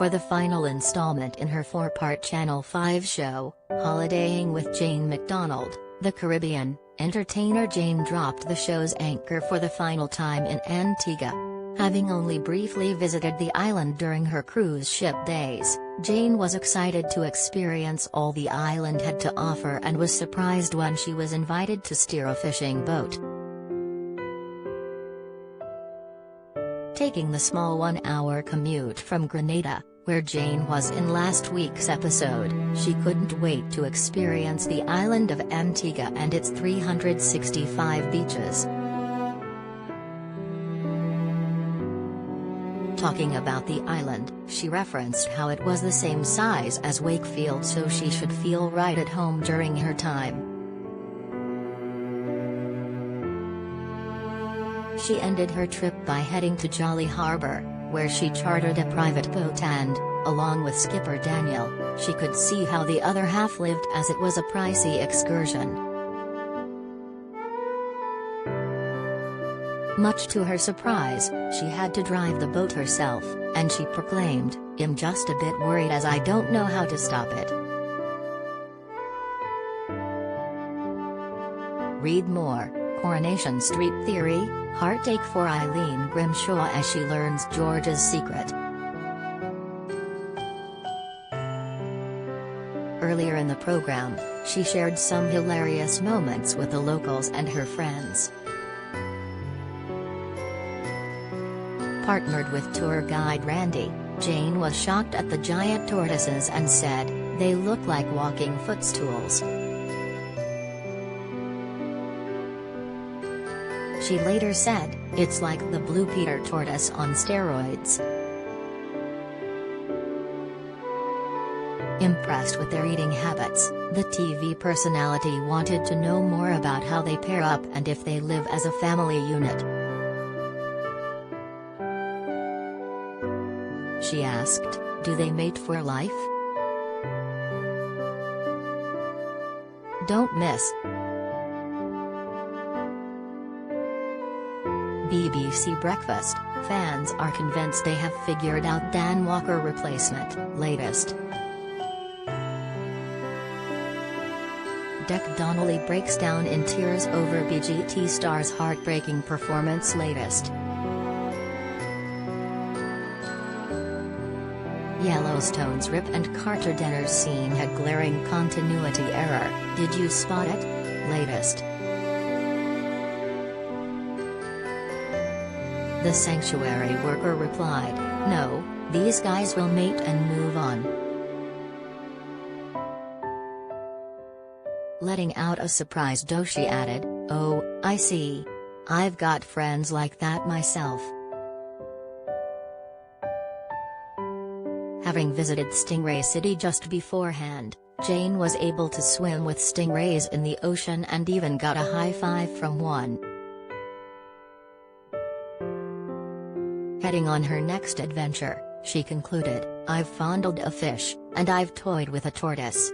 For the final installment in her four-part Channel 5 show, Holidaying with Jane McDonald, the Caribbean entertainer Jane dropped the show's anchor for the final time in Antigua. Having only briefly visited the island during her cruise ship days, Jane was excited to experience all the island had to offer and was surprised when she was invited to steer a fishing boat. Taking the small one-hour commute from Grenada, where Jane was in last week's episode, she couldn't wait to experience the island of Antigua and its 365 beaches. Talking about the island, she referenced how it was the same size as Wakefield, so she should feel right at home during her time. She ended her trip by heading to Jolly Harbour, where she chartered a private boat and, along with skipper Daniel, she could see how the other half lived, as it was a pricey excursion. Much to her surprise, she had to drive the boat herself, and she proclaimed, "I'm just a bit worried as I don't know how to stop it." Read more: Coronation Street Theory, heartache for Eileen Grimshaw as she learns George's secret. Earlier in the program, she shared some hilarious moments with the locals and her friends. Partnered with tour guide Randy, Jane was shocked at the giant tortoises and said, "They look like walking footstools." She later said, "It's like the Blue Peter tortoise on steroids." Impressed with their eating habits, the TV personality wanted to know more about how they pair up and if they live as a family unit. She asked, "Do they mate for life?" Don't miss. BBC Breakfast, fans are convinced they have figured out Dan Walker replacement, latest. Donnelly breaks down in tears over BGT star's heartbreaking performance, latest. Yellowstone's Rip and Carter dinner scene had glaring continuity error, did you spot it? Latest. The sanctuary worker replied, "No, these guys will mate and move on." Letting out a surprised "Oh," she added, "Oh, I see. I've got friends like that myself." Having visited Stingray City just beforehand, Jane was able to swim with stingrays in the ocean and even got a high five from one. Heading on her next adventure, she concluded, "I've fondled a fish, and I've toyed with a tortoise.